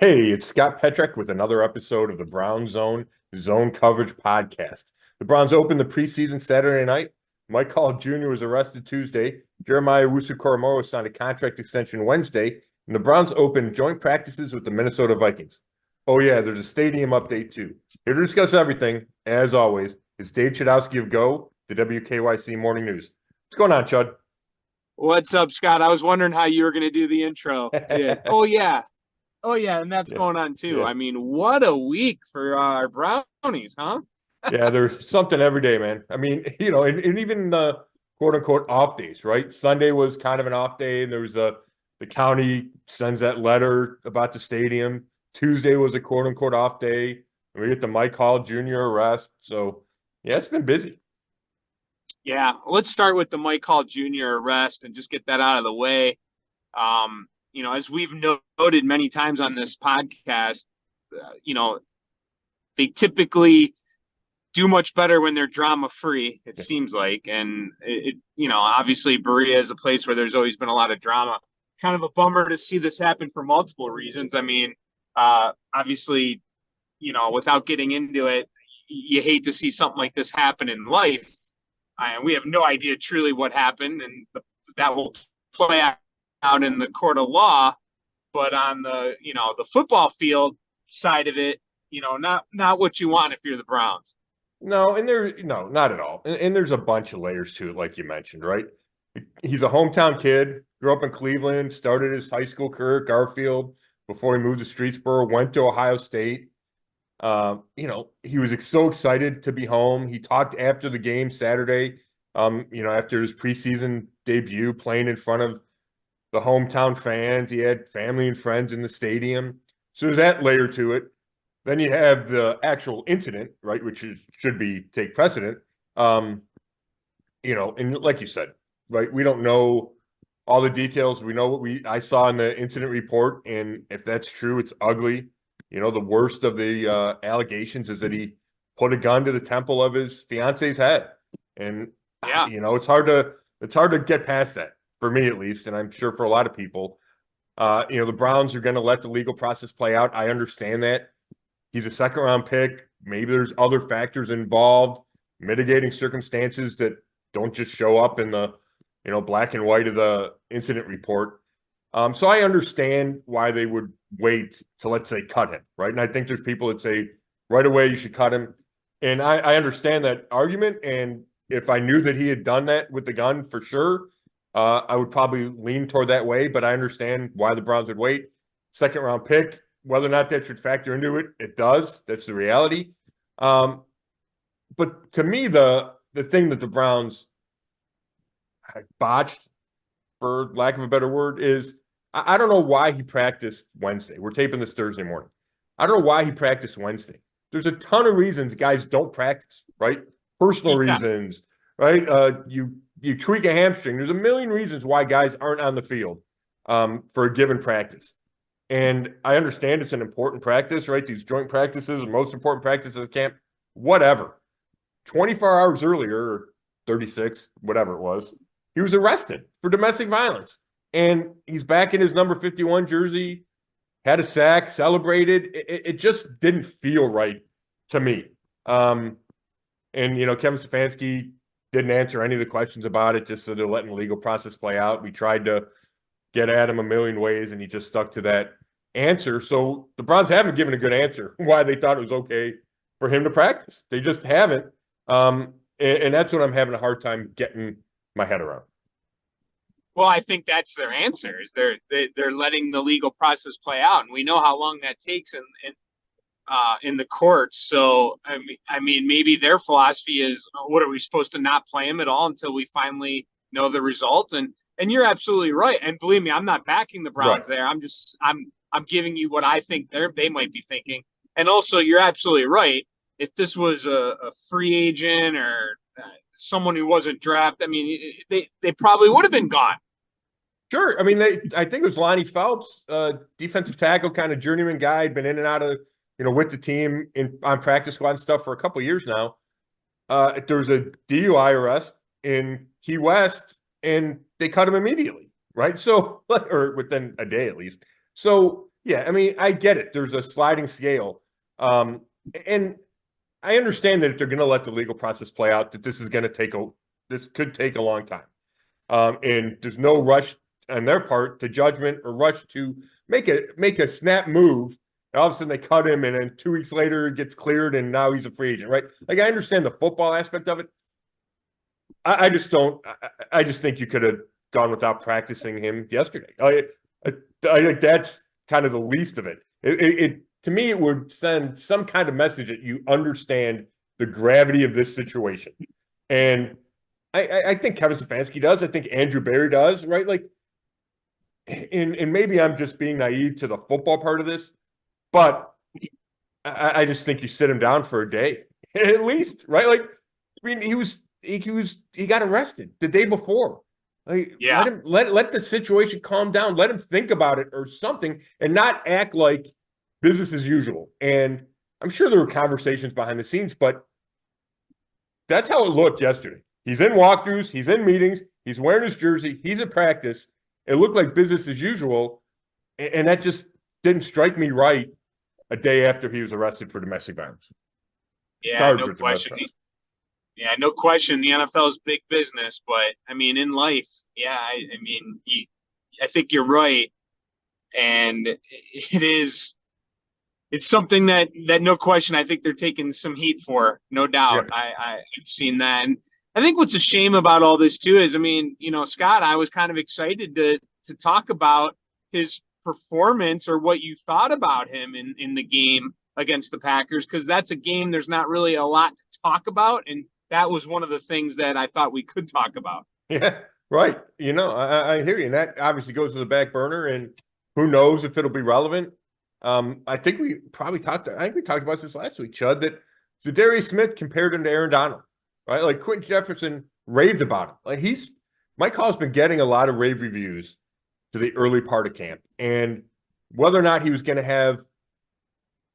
Hey, it's Scott Petrak with another episode of the Brown Zone Coverage Podcast. The Browns opened the preseason Saturday night. Mike Hall Jr. was arrested Tuesday. Jeremiah Owusu-Koramoah signed a contract extension Wednesday, and the Browns opened joint practices with the Minnesota Vikings. Oh yeah, there's a stadium update too. Here to discuss everything, as always, is Dave Chudowsky of Go, the WKYC Morning News. What's going on, Chud? What's up, Scott? I was wondering how you were going to do the intro. Yeah. Oh, yeah. Oh, yeah. And that's Yeah, going on too. yeah. I mean, what a week for our Brownies, huh? Yeah, there's something every day, man. I mean, and even the quote unquote off days, right? Sunday was kind of an off day, and there was the county sends that letter about the stadium. Tuesday was a quote unquote off day, and we get the Mike Hall Jr. arrest. So yeah, it's been busy. Yeah. Let's start with the Mike Hall Jr. arrest and just get that out of the way. As we've noted many times on this podcast, they typically do much better when they're drama free, it seems like. And obviously Berea is a place where there's always been a lot of drama. Kind of a bummer to see this happen for multiple reasons. I mean, obviously, without getting into it, you hate to see something like this happen in life. We have no idea truly what happened, and that will play out in the court of law. But on the football field side of it, not what you want if you're the Browns. No, no, not at all. And there's a bunch of layers to it, like you mentioned, right? He's a hometown kid, grew up in Cleveland, started his high school career at Garfield before he moved to Streetsboro, went to Ohio State. He was so excited to be home. He talked after the game Saturday, after his preseason debut, playing in front of the hometown fans. He had family and friends in the stadium. So there's that layer to it. Then you have the actual incident, right, which should take precedent. And like you said, right, we don't know all the details. We know what I saw in the incident report, and if that's true, it's ugly. The worst of the allegations is that he put a gun to the temple of his fiance's head, and Yeah. it's hard to get past that, for me at least, and I'm sure for a lot of people. The Browns are going to let the legal process play out. I understand that. He's a second-round pick. Maybe there's other factors involved, mitigating circumstances that don't just show up in the, black and white of the incident report. So I understand why they would wait to, let's say, cut him, right? And I think there's people that say right away you should cut him. And I understand that argument. And if I knew that he had done that with the gun for sure, I would probably lean toward that way. But I understand why the Browns would wait. Second-round pick. Whether or not that should factor into it, it does. That's the reality. But to me, the thing that the Browns botched, for lack of a better word, is I don't know why he practiced Wednesday. We're taping this Thursday morning. I don't know why he practiced Wednesday. There's a ton of reasons guys don't practice, right? Personal Yeah. reasons, right? You tweak a hamstring. There's a million reasons why guys aren't on the field for a given practice. And I understand it's an important practice, right? These joint practices are most important practices at camp, whatever. 24 hours earlier, or 36, whatever it was, he was arrested for domestic violence. And he's back in his number 51 jersey, had a sack, celebrated. It just didn't feel right to me. And Kevin Stefanski didn't answer any of the questions about it, just so they're letting the legal process play out. We tried to get at him a million ways, and he just stuck to that answer. So the Browns haven't given a good answer why they thought it was okay for him to practice. They just haven't. And that's what I'm having a hard time getting my head around. Well, I think that's their answer. Is they're letting the legal process play out, and we know how long that takes in the courts. So I mean, maybe their philosophy is, what are we supposed to not play him at all until we finally know the result? And you're absolutely right. And believe me, I'm not backing the Browns there. I'm giving you what I think they might be thinking. And also, you're absolutely right. If this was a free agent or someone who wasn't drafted, I mean, they probably would have been gone. Sure. I mean, I think it was Lonnie Phelps, defensive tackle, kind of journeyman guy, had been in and out of, with the team on practice squad and stuff for a couple of years now. There was a DUI arrest in Key West, and they cut him immediately, right? So, or within a day at least. So Yeah, I mean, I get it. There's a sliding scale. And I understand that if they're going to let the legal process play out, that this could take a long time. And there's no rush on their part to judgment or rush to make a snap move. And all of a sudden they cut him, and then 2 weeks later it gets cleared, and now he's a free agent, right? Like, I understand the football aspect of it. I just don't. I just think you could have gone without practicing him yesterday. I think that's kind of the least of it. To me, it would send some kind of message that you understand the gravity of this situation. And I think Kevin Stefanski does. I think Andrew Berry does, right? Like, and maybe I'm just being naive to the football part of this, but I just think you sit him down for a day at least, right? Like, I mean, he got arrested the day before. Like, Yeah. let the situation calm down. Let him think about it or something, and not act like business as usual. And I'm sure there were conversations behind the scenes, but that's how it looked yesterday. He's in walkthroughs, he's in meetings, he's wearing his jersey, he's at practice. It looked like business as usual, and that just didn't strike me right a day after he was arrested for domestic violence. Yeah, Charged no with domestic question. violence. Yeah, no question. The NFL is big business, but I mean, in life, yeah, I mean, I think you're right, and it's something that no question. I think they're taking some heat for, no doubt. Yeah. I've seen that, and I think what's a shame about all this too is, I mean, Scott, I was kind of excited to talk about his performance or what you thought about him in the game against the Packers, because that's a game there's not really a lot to talk about, and that was one of the things that I thought we could talk about. Yeah, right. I hear you. And that obviously goes to the back burner, and who knows if it'll be relevant. I think we talked about this last week, Chud, that Zadarius Smith compared him to Aaron Donald, right? Like, Quentin Jefferson raved about him. Like, Mike Hall's been getting a lot of rave reviews to the early part of camp, and whether or not he was going to have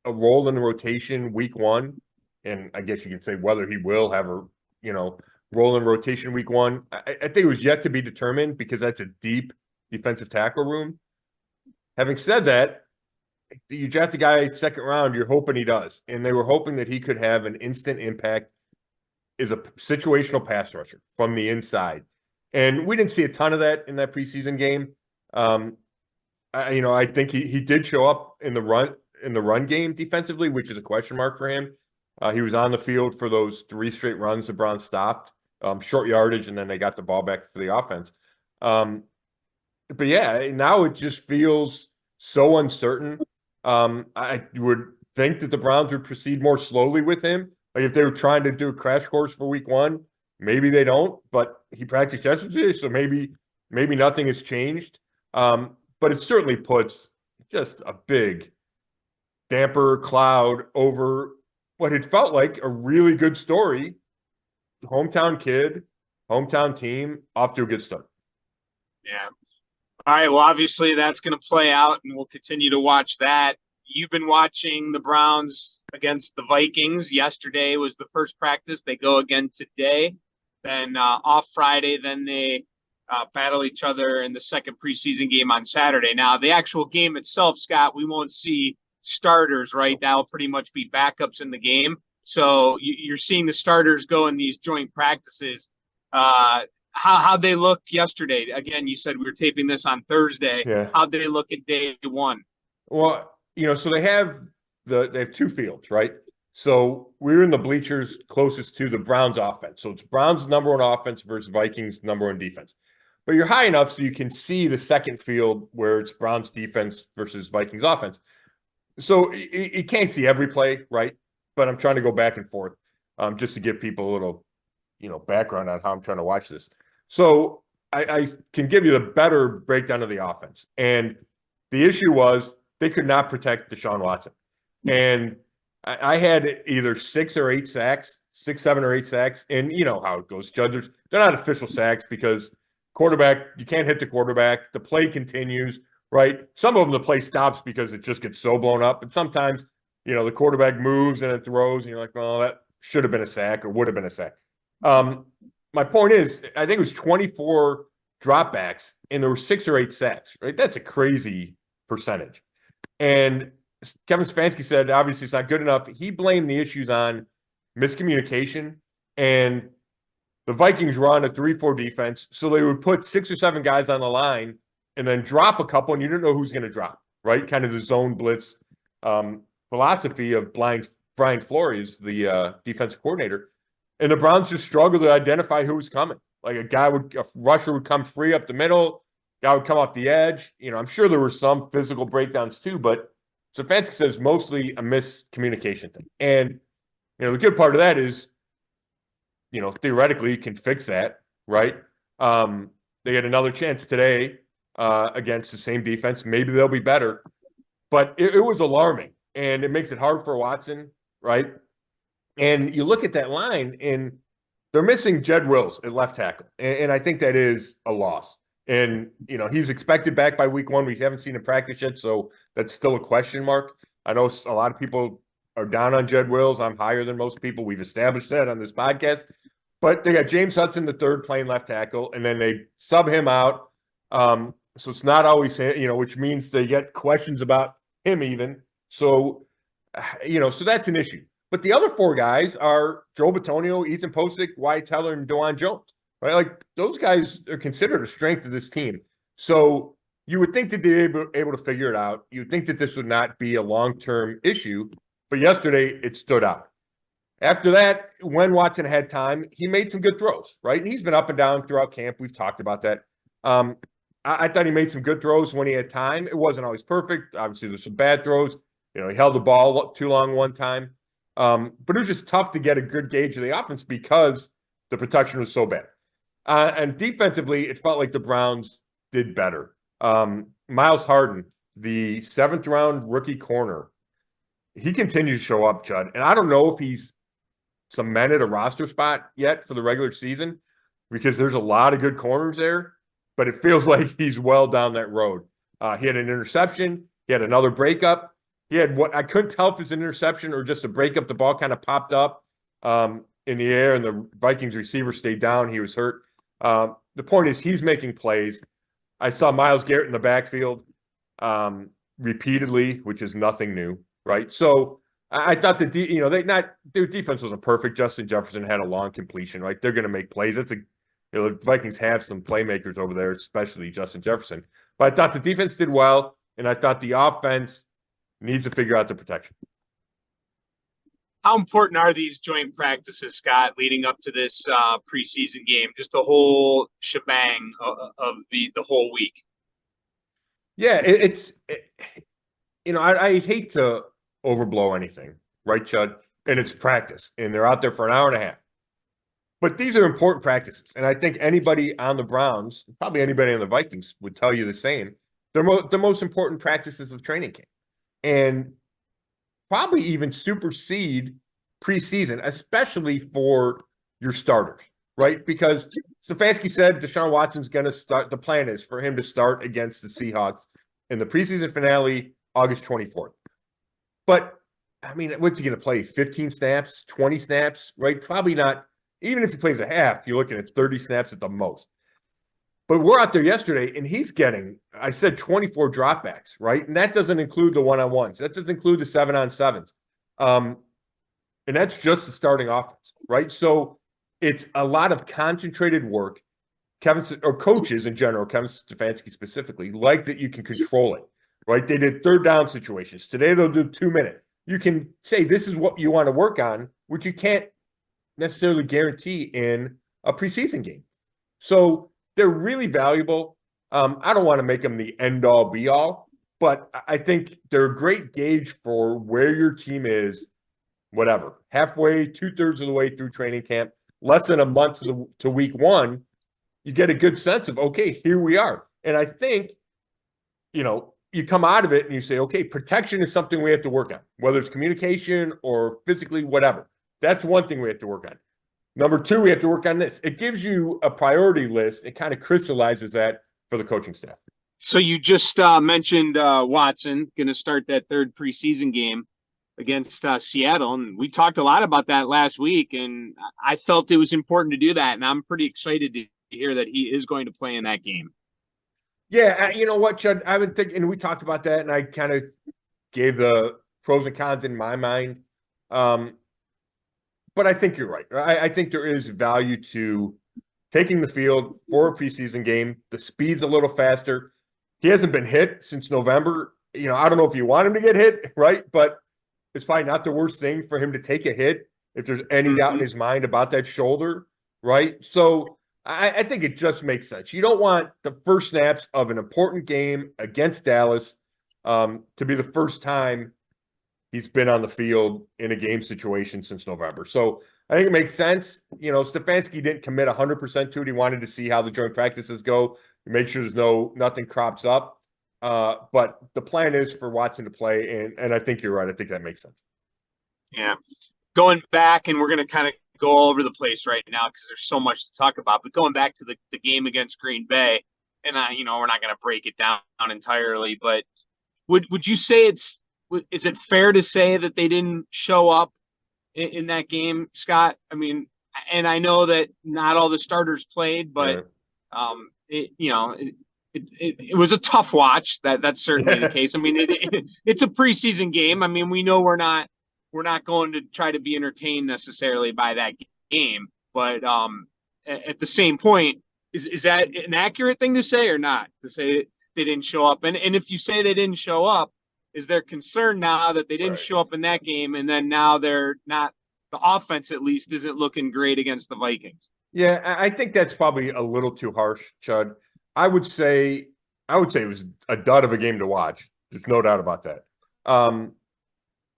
a role in the rotation week one, and I guess you can say whether he will have a role in rotation week one, I think it was yet to be determined, because that's a deep defensive tackle room. Having said that, you draft a guy second round, you're hoping he does, and they were hoping that he could have an instant impact as a situational pass rusher from the inside. And we didn't see a ton of that in that preseason game. I think he did show up in the run game defensively, which is a question mark for him. He was on the field for those 3 straight runs the Browns stopped, short yardage, and then they got the ball back for the offense. But yeah, now it just feels so uncertain. I would think that the Browns would proceed more slowly with him. Like, if they were trying to do a crash course for week one, maybe they don't, but he practiced yesterday, so maybe nothing has changed. But it certainly puts just a big damper cloud over what had felt like a really good story. Hometown kid, hometown team, off to a good start. Yeah. All right. Well, obviously that's going to play out, and we'll continue to watch that. You've been watching the Browns against the Vikings. Yesterday was the first practice. They go again today. Then off Friday, then they battle each other in the second preseason game on Saturday. Now, the actual game itself, Scott, we won't see starters, right? That'll pretty much be backups in the game. So you're seeing the starters go in these joint practices. How'd they look yesterday? Again, you said we were taping this on Thursday. Yeah. How'd they look at day one? Well, so they have 2 fields, right? So we're in the bleachers closest to the Browns offense. So it's Browns number 1 offense versus Vikings number 1 defense. But you're high enough so you can see the second field where it's Browns defense versus Vikings offense. So you can't see every play, right? But I'm trying to go back and forth just to give people a little, background on how I'm trying to watch this. So I can give you the better breakdown of the offense. And the issue was they could not protect Deshaun Watson. And I had either 6 or 8 sacks, 6, 7, or 8 sacks. And you know how it goes, Judge. They're not official sacks because quarterback, you can't hit the quarterback. The play continues, right? Some of them, the play stops because it just gets so blown up. And sometimes, the quarterback moves and it throws, and you're like, well, that should have been a sack or would have been a sack. My point is, I think it was 24 dropbacks, and there were 6 or 8 sacks, right? That's a crazy percentage. And Kevin Stefanski said, obviously, it's not good enough. He blamed the issues on miscommunication. And the Vikings run a 3-4 defense, so they would put 6 or 7 guys on the line and then drop a couple, and you didn't know who's going to drop, right? Kind of the zone blitz philosophy of Brian Flores, the defensive coordinator. And the Browns just struggled to identify who was coming. Like a rusher would come free up the middle, guy would come off the edge. I'm sure there were some physical breakdowns too, but Stefanski says mostly a miscommunication thing. And, the good part of that is, theoretically you can fix that, right? They get another chance today against the same defense. Maybe they'll be better. But it was alarming, and it makes it hard for Watson, right? And you look at that line, and they're missing Jed Wills at left tackle. And I think that is a loss. And, he's expected back by week 1. We haven't seen him practice yet, so that's still a question mark. I know a lot of people are down on Jed Wills. I'm higher than most people. We've established that on this podcast. But they got James Hudson, the third, playing left tackle, and then they sub him out. So it's not always, which means they get questions about him even. So, so that's an issue. But the other 4 guys are Joe Bitonio, Ethan Posick, Wyatt Teller, and DeJuan Jones, right? Like, those guys are considered a strength of this team. So you would think that they're able to figure it out. You would think that this would not be a long-term issue. But yesterday, it stood out. After that, when Watson had time, he made some good throws, right? And he's been up and down throughout camp. We've talked about that. I thought he made some good throws when he had time. It wasn't always perfect. Obviously, there's some bad throws. He held the ball too long one time. But it was just tough to get a good gauge of the offense because the protection was so bad. And defensively, it felt like the Browns did better. Miles Harden, the 7th-round rookie corner, he continues to show up, Chud. And I don't know if he's cemented a roster spot yet for the regular season because there's a lot of good corners there, but it feels like he's well down that road. He had an interception. He had another breakup. He had what I couldn't tell if it's an interception or just a breakup. The ball kind of popped up in the air, and the Vikings receiver stayed down. He was hurt. The point is he's making plays. I saw Myles Garrett in the backfield repeatedly, which is nothing new. Right, so I thought their defense wasn't perfect. Justin Jefferson had a long completion. Right, they're going to make plays. The Vikings have some playmakers over there, especially Justin Jefferson. But I thought the defense did well, and I thought the offense needs to figure out the protection. How important are these joint practices, Scott, leading up to this preseason game? Just the whole shebang of the whole week. Yeah, I hate to overblow anything, right, Chud? And it's practice, and they're out there for an hour and a half. But these are important practices, and I think anybody on the Browns, probably anybody on the Vikings, would tell you the same. They're the most important practices of training camp, and probably even supersede preseason, especially for your starters, right? Because Stefanski said Deshaun Watson's going to start. The plan is for him to start against the Seahawks in the preseason finale, August 24th. But, I mean, what's he going to play? 15 snaps, 20 snaps, right? Probably not. Even if he plays a half, you're looking at 30 snaps at the most. But we're out there yesterday, and he's getting, I said 24 dropbacks, right? And that doesn't include the one-on-ones. That doesn't include the 7-on-7s. And that's just the starting offense, right? So it's a lot of concentrated work. Coaches in general, Kevin Stefanski specifically, like that you can control it, right? They did 3rd down situations. Today they'll do 2-minute. You can say this is what you want to work on, which you can't necessarily guarantee in a preseason game. So they're really valuable. I don't want to make them the end-all, be-all, but I think they're a great gauge for where your team is, whatever, halfway, 2/3 of the way through training camp, less than a month to week 1, you get a good sense of, okay, here we are. And I think, you come out of it and you say, okay, protection is something we have to work on, whether it's communication or physically, whatever. That's one thing we have to work on. Number 2, we have to work on this. It gives you a priority list. It kind of crystallizes that for the coaching staff. So you just mentioned Watson going to start that 3rd preseason game against Seattle. And we talked a lot about that last week, and I felt it was important to do that. And I'm pretty excited to hear that he is going to play in that game. Yeah, you know what, Chud? I would think, and we talked about that, and I kind of gave the pros and cons in my mind. But I think you're right. I think there is value to taking the field for a preseason game. The speed's a little faster. He hasn't been hit since November. I don't know if you want him to get hit, right? But it's probably not the worst thing for him to take a hit if there's any doubt in his mind about that shoulder, right? So I think it just makes sense. You don't want the first snaps of an important game against Dallas to be the first time he's been on the field in a game situation since November. So I think it makes sense. Stefanski didn't commit 100% to it. He wanted to see how the joint practices go, make sure there's nothing crops up. But the plan is for Watson to play, and I think you're right. I think that makes sense. Yeah. Going back, and we're going to kind of go all over the place right now because there's so much to talk about, but going back to the game against Green Bay, and we're not going to break it down entirely, but would you say is it fair to say that they didn't show up in that game, Scott? I mean, and I know that not all the starters played, but it was a tough watch. That's certainly the case. I mean, it's a preseason game. I mean, we know we're not going to try to be entertained necessarily by that game, but at the same point, is that an accurate thing to say or not? To say they didn't show up, and if you say they didn't show up, is there concern now that they didn't show up in that game, and then now they're not? The offense, at least, isn't looking great against the Vikings. Yeah, I think that's probably a little too harsh, Chud. I would say it was a dud of a game to watch. There's no doubt about that.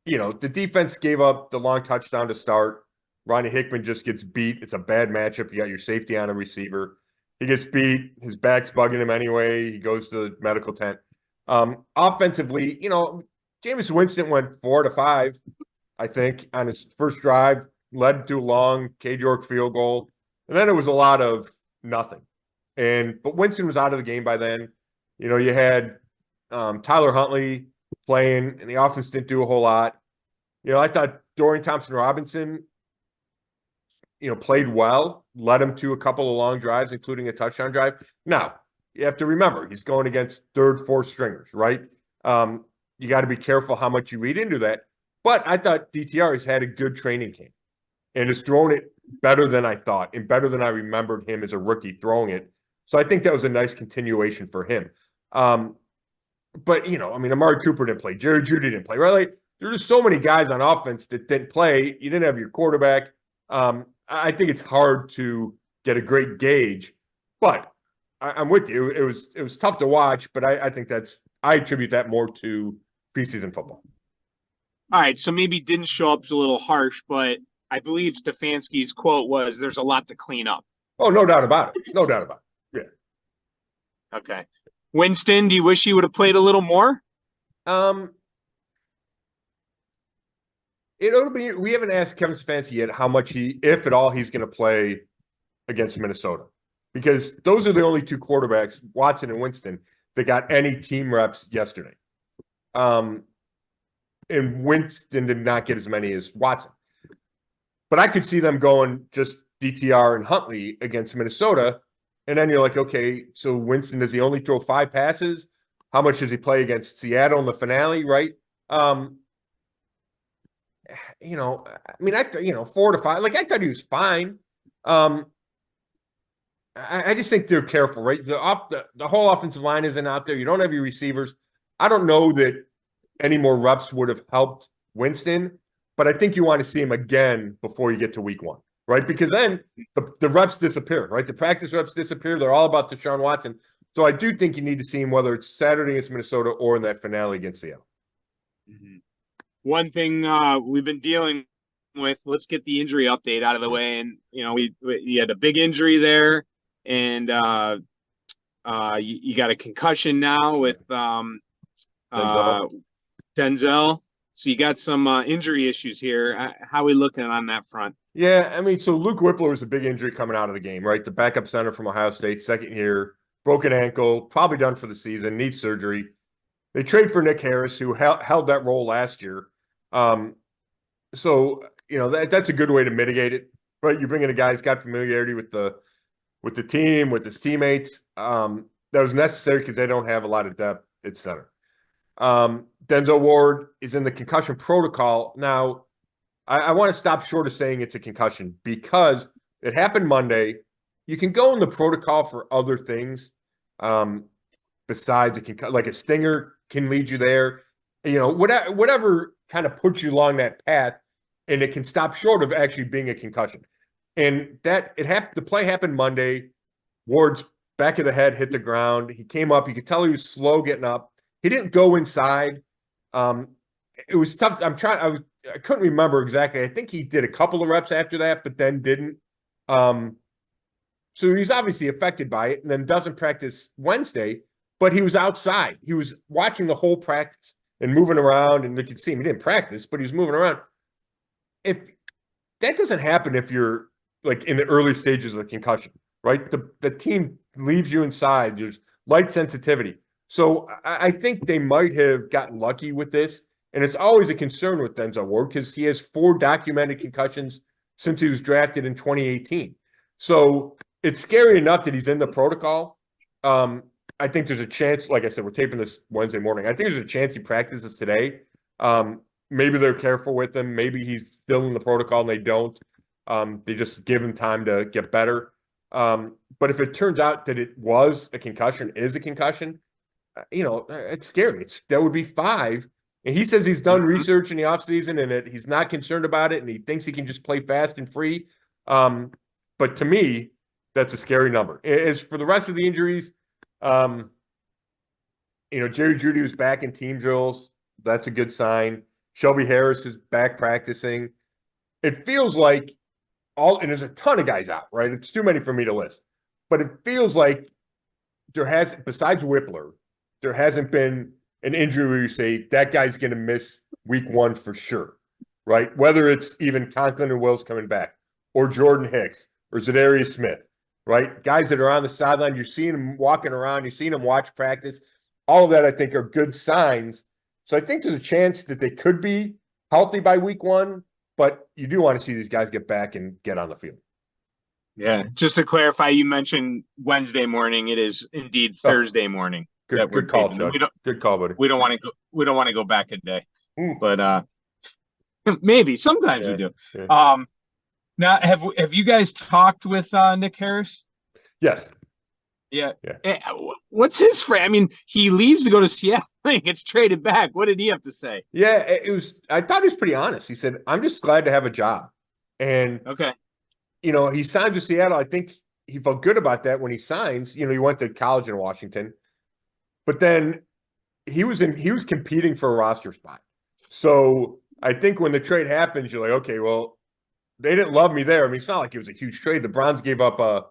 The defense gave up the long touchdown to start. Ronnie Hickman just gets beat. It's a bad matchup. You got your safety on a receiver. He gets beat. His back's bugging him anyway. He goes to the medical tent. Offensively, Jameis Winston went 4 to 5, I think, on his first drive, led to a long Cade York field goal. And then it was a lot of nothing. But Winston was out of the game by then. You had Tyler Huntley playing, and the offense didn't do a whole lot. I thought Dorian Thompson-Robinson, played well, led him to a couple of long drives, including a touchdown drive. Now, you have to remember, he's going against third, fourth stringers, right? You got to be careful how much you read into that. But I thought DTR has had a good training camp and has thrown it better than I thought and better than I remembered him as a rookie throwing it. So I think that was a nice continuation for him. But, Amari Cooper didn't play. Jerry Jeudy didn't play, right? Like, there's just so many guys on offense that didn't play. You didn't have your quarterback. I think it's hard to get a great gauge. But I'm with you. It was tough to watch, but I think I attribute that more to preseason football. All right, so maybe didn't show up is a little harsh, but I believe Stefanski's quote was, "There's a lot to clean up." Oh, no doubt about it. No doubt about it. Yeah. Okay. Winston, do you wish he would have played a little more? We haven't asked Kevin Stefanski yet how much if at all, he's going to play against Minnesota, because those are the only two quarterbacks, Watson and Winston, that got any team reps yesterday. And Winston did not get as many as Watson. But I could see them going just DTR and Huntley against Minnesota. And then you're like, okay, so Winston, does he only throw 5 passes? How much does he play against Seattle in the finale, right? 4 to 5. Like, I thought he was fine. I just think they're careful, right? The whole offensive line isn't out there. You don't have your receivers. I don't know that any more reps would have helped Winston, but I think you want to see him again before you get to week 1, right? Because then the reps disappear, right? The practice reps disappear. They're all about Deshaun Watson. So I do think you need to see him, whether it's Saturday against Minnesota or in that finale against Seattle. Mm-hmm. One thing we've been dealing with, let's get the injury update out of the way. And, we had a big injury there, and you got a concussion now with Denzel. So you got some injury issues here. How are we looking on that front? Yeah, so Luke Whippler was a big injury coming out of the game, right? The backup center from Ohio State, second year, broken ankle, probably done for the season, needs surgery. They trade for Nick Harris, who held that role last year. That's a good way to mitigate it, right? You're bringing a guy who's got familiarity with the team, with his teammates. That was necessary because they don't have a lot of depth at center. Denzel Ward is in the concussion protocol. Now, I want to stop short of saying it's a concussion because it happened Monday. You can go in the protocol for other things besides like a stinger can lead you there. Whatever kind of puts you along that path, and it can stop short of actually being a concussion. And the play happened Monday. Ward's back of the head hit the ground. He came up. You could tell he was slow getting up. He didn't go inside. It was tough. I couldn't remember exactly. I think he did a couple of reps after that, but then didn't. So he's obviously affected by it and then doesn't practice Wednesday, but he was outside. He was watching the whole practice and moving around, and you could see him. He didn't practice, but he was moving around. If that doesn't happen if you're like in the early stages of a concussion, right? The team leaves you inside. There's light sensitivity. So I think they might have gotten lucky with this. And it's always a concern with Denzel Ward because he has 4 documented concussions since he was drafted in 2018. So it's scary enough that he's in the protocol. I think there's a chance, like I said, we're taping this Wednesday morning. I think there's a chance he practices today. Maybe they're careful with him. Maybe he's still in the protocol and they don't. They just give him time to get better. But if it turns out that it was a concussion, is a concussion, it's scary. That would be 5. And he says he's done research in the offseason and that he's not concerned about it and he thinks he can just play fast and free. But to me, that's a scary number. As for the rest of the injuries, Jerry Jeudy was back in team drills. That's a good sign. Shelby Harris is back practicing. It feels like and there's a ton of guys out, right? It's too many for me to list. But it feels like besides Whippler, there hasn't been an injury where you say that guy's going to miss week 1 for sure, right? Whether it's even Conklin and Wills coming back, or Jordan Hicks, or Zadarius Smith, right? Guys that are on the sideline, you're seeing them walking around, you're seeing them watch practice. All of that, I think, are good signs. So I think there's a chance that they could be healthy by week 1, but you do want to see these guys get back and get on the field. Yeah, just to clarify, you mentioned Wednesday morning. It is indeed Thursday morning. Good call, Chuck. Good call, buddy. We don't want to go back a day, but maybe sometimes we do. Yeah. Now, have you guys talked with Nick Harris? Yes. Yeah. What's his frame? I mean, he leaves to go to Seattle. Gets traded back. What did he have to say? Yeah, I thought he was pretty honest. He said, "I'm just glad to have a job," and okay, he signed with Seattle. I think he felt good about that when he signs. He went to college in Washington. But then he was competing for a roster spot. So I think when the trade happens, you're like, okay, well, they didn't love me there. I mean, it's not like it was a huge trade. The Browns gave up a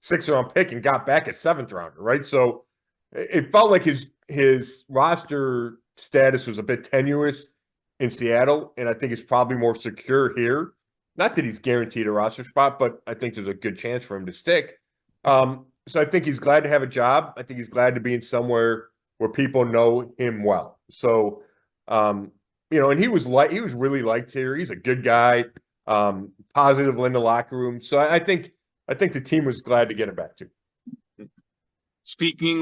6th-round pick and got back a 7th-rounder, right? So it felt like his roster status was a bit tenuous in Seattle, and I think it's probably more secure here. Not that he's guaranteed a roster spot, but I think there's a good chance for him to stick. So I think he's glad to have a job. I think he's glad to be in somewhere where people know him well. So, and he was really liked here. He's a good guy, positive in the locker room. So I think the team was glad to get him back too.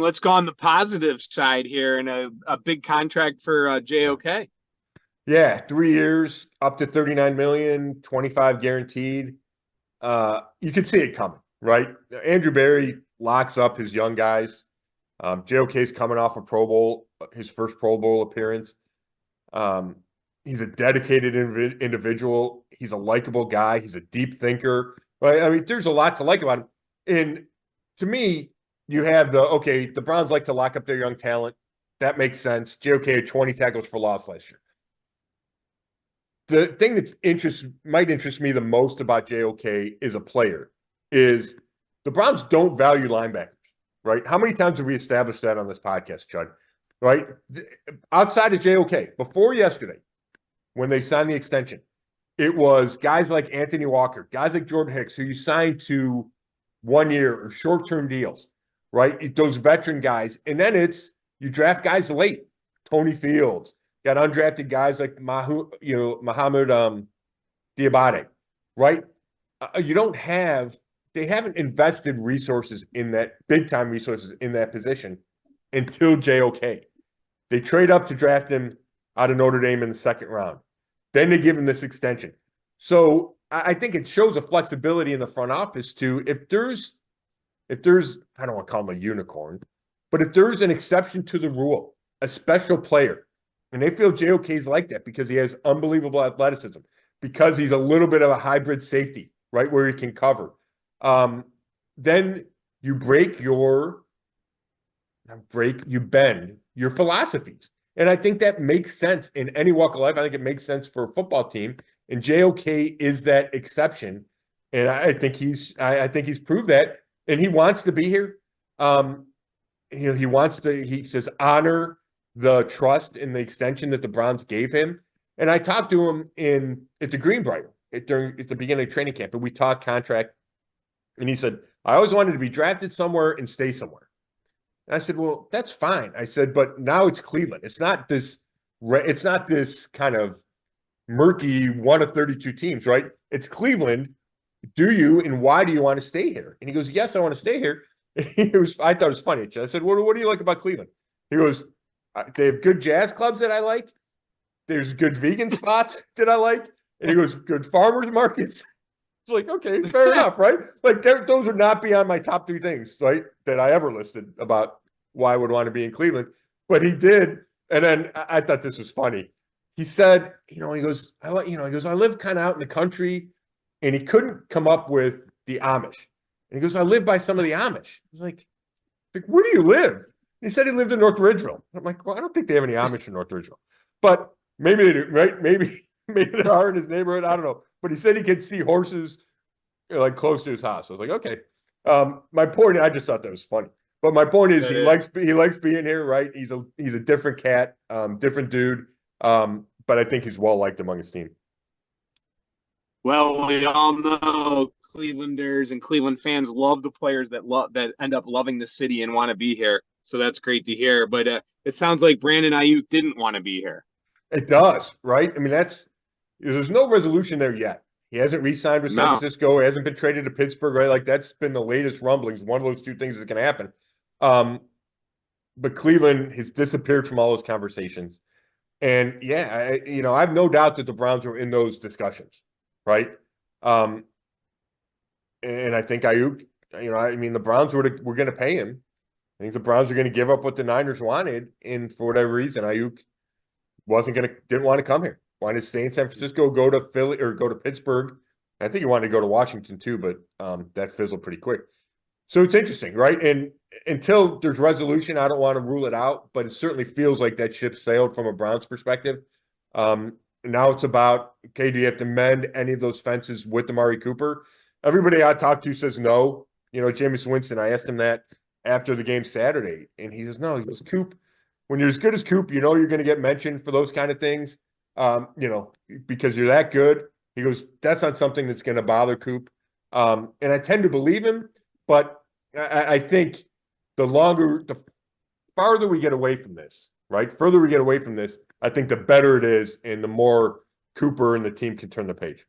Let's go on the positive side here, and a big contract for JOK. Yeah, 3 years, up to $39 million, 25 guaranteed. You could see it coming, right? Andrew Berry locks up his young guys. JOK's coming off a Pro Bowl, his first Pro Bowl appearance. He's a dedicated individual. He's a likable guy. He's a deep thinker, right? I mean, there's a lot to like about him. And to me, you have the Browns like to lock up their young talent. That makes sense. JOK had 20 tackles for loss last year. The thing might interest me the most about JOK as a player is the Browns don't value linebackers, right? How many times have we established that on this podcast, Chud? Right? Outside of JOK, before yesterday, when they signed the extension, it was guys like Anthony Walker, guys like Jordan Hicks, who you signed to 1 year or short-term deals, right? Those veteran guys. And then you draft guys late. Tony Fields. Got undrafted guys like Mohamed Diabate, right? They haven't invested resources in that, big-time resources in that position until JOK. They trade up to draft him out of Notre Dame in the second round. Then they give him this extension. So I think it shows a flexibility in the front office too. If there's, I don't want to call him a unicorn, but if there's an exception to the rule, a special player, and they feel JOK is like that because he has unbelievable athleticism, because he's a little bit of a hybrid safety, right, where he can cover. Then you bend your philosophies. And I think that makes sense in any walk of life. I think it makes sense for a football team. And JOK is that exception. And I think he's proved that. And he wants to be here. He says, honor the trust and the extension that the Browns gave him. And I talked to him at the Greenbrier at the beginning of training camp, and we talked contract. And he said, I always wanted to be drafted somewhere and stay somewhere. And I said, well, that's fine. I said, but now it's Cleveland. It's not this kind of murky 1 of 32 teams, right? It's Cleveland. Do you and why do you want to stay here? And he goes, yes, I want to stay here. I thought it was funny. I said, what do you like about Cleveland? He goes, they have good jazz clubs that I like. There's good vegan spots that I like. And he goes, good farmers markets. It's like, okay, fair enough, right? Like those would not be on my top 3 things, right, that I ever listed about why I would want to be in Cleveland. But he did. And then I thought this was funny. He said, he goes, I live kind of out in the country, and he couldn't come up with the Amish. And he goes, I live by some of the Amish. I was like, where do you live? He said he lived in North Ridgeville. I'm like, well, I don't think they have any Amish in North Ridgeville. But maybe they do, right? Maybe there are in his neighborhood. I don't know. But he said he could see horses like close to his house. I was like, okay. My point, I just thought that was funny. But my point is, he likes being here, right? He's a different cat, different dude. But I think he's well liked among his team. Well, we all know Clevelanders and Cleveland fans love the players that end up loving the city and want to be here. So that's great to hear. But it sounds like Brandon Ayuk didn't want to be here. It does, right? I mean, there's no resolution there yet. He hasn't re-signed with San Francisco. He hasn't been traded to Pittsburgh, right? Like that's been the latest rumblings. One of those 2 things is going to happen. But Cleveland has disappeared from all those conversations. And yeah, I have no doubt that the Browns were in those discussions, right? And I think Ayuk, the Browns were going to pay him. I think the Browns are going to give up what the Niners wanted, and for whatever reason, Ayuk didn't want to come here. Wanted to stay in San Francisco, go to Philly or go to Pittsburgh. I think he wanted to go to Washington too, but that fizzled pretty quick. So it's interesting, right? And until there's resolution, I don't want to rule it out, but it certainly feels like that ship sailed from a Browns perspective. Now it's about, okay, do you have to mend any of those fences with Amari Cooper? Everybody I talked to says no. Jameis Winston, I asked him that after the game Saturday, and he says, no. He goes, Coop, when you're as good as Coop, you're going to get mentioned for those kind of things, because you're that good. He goes, that's not something that's going to bother Coop. And I tend to believe him, but I think the farther we get away from this, right? Further we get away from this, I think the better it is, and the more Cooper and the team can turn the page.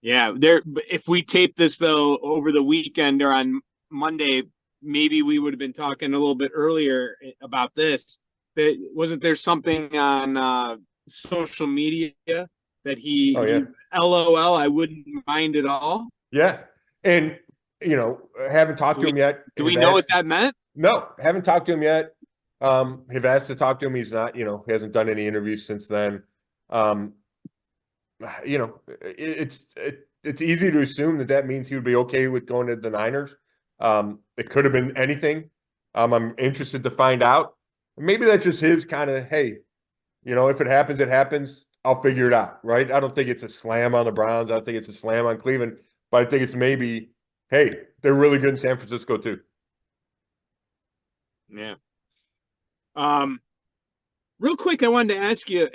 Yeah, if we tape this though over the weekend or on Monday, maybe we would have been talking a little bit earlier about this. Wasn't there something on social media that he LOL, I wouldn't mind at all? Yeah, and haven't talked to him yet. Do we know what that meant? No, haven't talked to him yet. Have asked to talk to him. He's not, he hasn't done any interviews since then. It's easy to assume that means he would be okay with going to the Niners. It could have been anything. I'm interested to find out. Maybe that's just his kind of, hey, if it happens, it happens. I'll figure it out, right? I don't think it's a slam on the Browns. I don't think it's a slam on Cleveland. But I think it's maybe, hey, they're really good in San Francisco too. Yeah. Real quick, I wanted to ask you,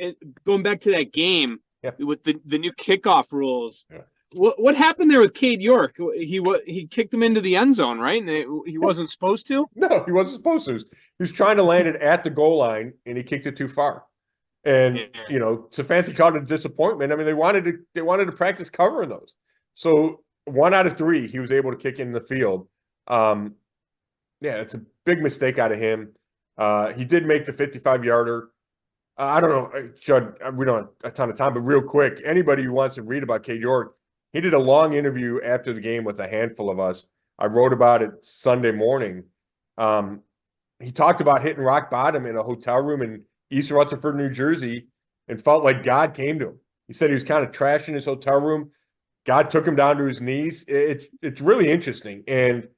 going back to that game with the new kickoff rules. Yeah. What happened there with Cade York? He kicked him into the end zone, right? And he wasn't supposed to? No, he wasn't supposed to. He was trying to land it at the goal line, and he kicked it too far. And Stefanski called it a disappointment. I mean, they wanted to practice covering those. So 1 out of 3, he was able to kick in the field. It's a big mistake out of him. He did make the 55-yarder. I don't know, Judd, we don't have a ton of time, but real quick, anybody who wants to read about Cade York, he did a long interview after the game with a handful of us. I wrote about it Sunday morning. He talked about hitting rock bottom in a hotel room in East Rutherford, New Jersey, and felt like God came to him. He said he was kind of trashing his hotel room. God took him down to his knees. It's really interesting. And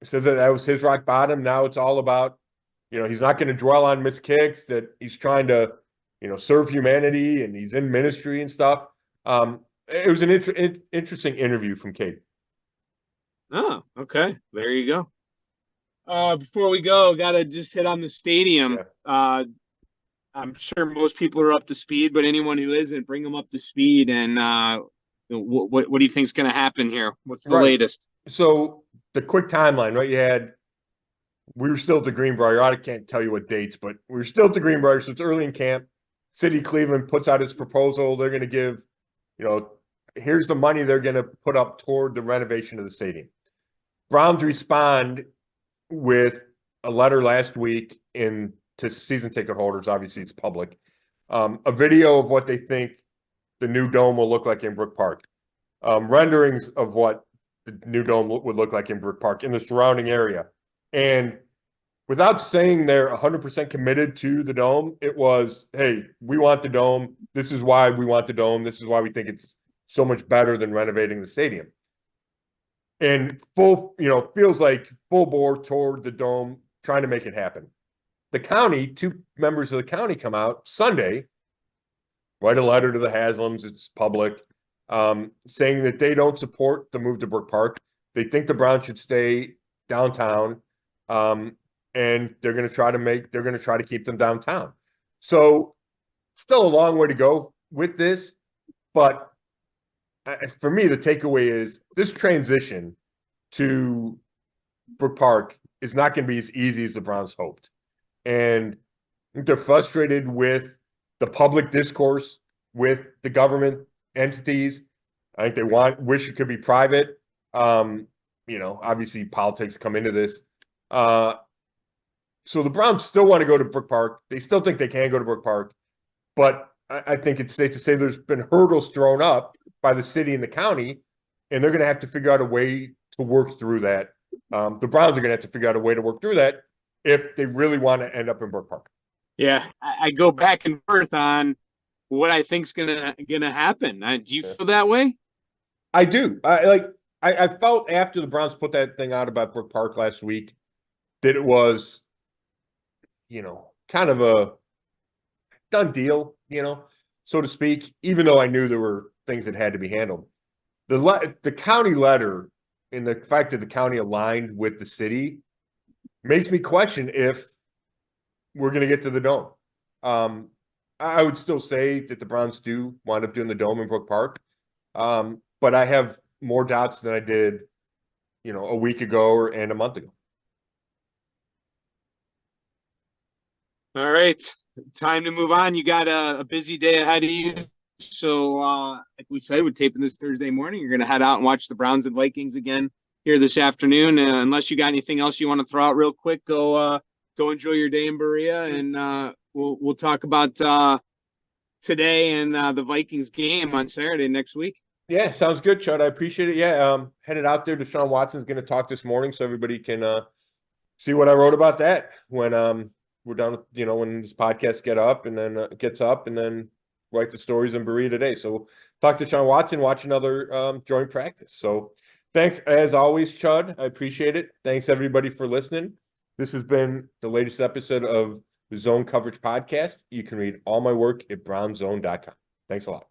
said that was his rock bottom. Now it's all about, he's not going to dwell on missed kicks, that he's trying to, serve humanity, and he's in ministry and stuff. It was an interesting interview from Cade. Oh, okay. There you go. Before we go, got to just hit on the stadium. Yeah. I'm sure most people are up to speed, but anyone who isn't, bring them up to speed. And what do you think is going to happen here? What's the latest? So the quick timeline, right? We were still at the Greenbrier. I can't tell you what dates, but we were still at the Greenbrier, so it's early in camp. City of Cleveland puts out his proposal. They're going to give, here's the money they're going to put up toward the renovation of the stadium. Browns respond with a letter last week to season ticket holders. Obviously, it's public. A video of what they think the new dome will look like in Brook Park. Renderings of what the new dome would look like in Brook Park in the surrounding area. And without saying they're 100% committed to the dome, it was, hey, we want the dome. This is why we want the dome. This is why we think it's so much better than renovating the stadium. And feels like full bore toward the dome, trying to make it happen. The county, 2 members of the county come out Sunday, write a letter to the Haslams, it's public, saying that they don't support the move to Brook Park. They think the Browns should stay downtown, and they're going to try to keep them downtown. So still a long way to go with this, but for me, the takeaway is this transition to Brook Park is not going to be as easy as the Browns hoped. And they're frustrated with the public discourse, with the government entities. I think they wish it could be private. Obviously politics come into this. So the Browns still want to go to Brook Park. They still think they can go to Brook Park. But I think it's safe to say there's been hurdles thrown up by the city and the county, and they're going to have to figure out a way to work through that. The Browns are going to have to figure out a way to work through that if they really want to end up in Brook Park. Yeah, I go back and forth on what I think's gonna happen. Do you feel that way? I do. I felt after the Browns put that thing out about Brook Park last week that it was, kind of a done deal, so to speak, even though I knew there were things that had to be handled. The county letter and the fact that the county aligned with the city makes me question if we're going to get to the dome. I would still say that the Browns do wind up doing the dome in Brook Park. But I have more doubts than I did, a week ago and a month ago. All right. Time to move on. You got a busy day ahead of you. So, like we said, we're taping this Thursday morning. You're going to head out and watch the Browns and Vikings again here this afternoon. Unless you got anything else you want to throw out real quick, go enjoy your day in Berea, and we'll talk about today and the Vikings game on Saturday next week. Yeah, sounds good, Chud. I appreciate it. Yeah, headed out there. Deshaun Watson's going to talk this morning, so everybody can see what I wrote about that when we're done with, when this podcast gets up, and then write the stories in Berea today. So talk to Deshaun Watson, watch another joint practice. So thanks as always, Chud. I appreciate it. Thanks everybody for listening. This has been the latest episode of the Zone Coverage Podcast. You can read all my work at brownzone.com. Thanks a lot.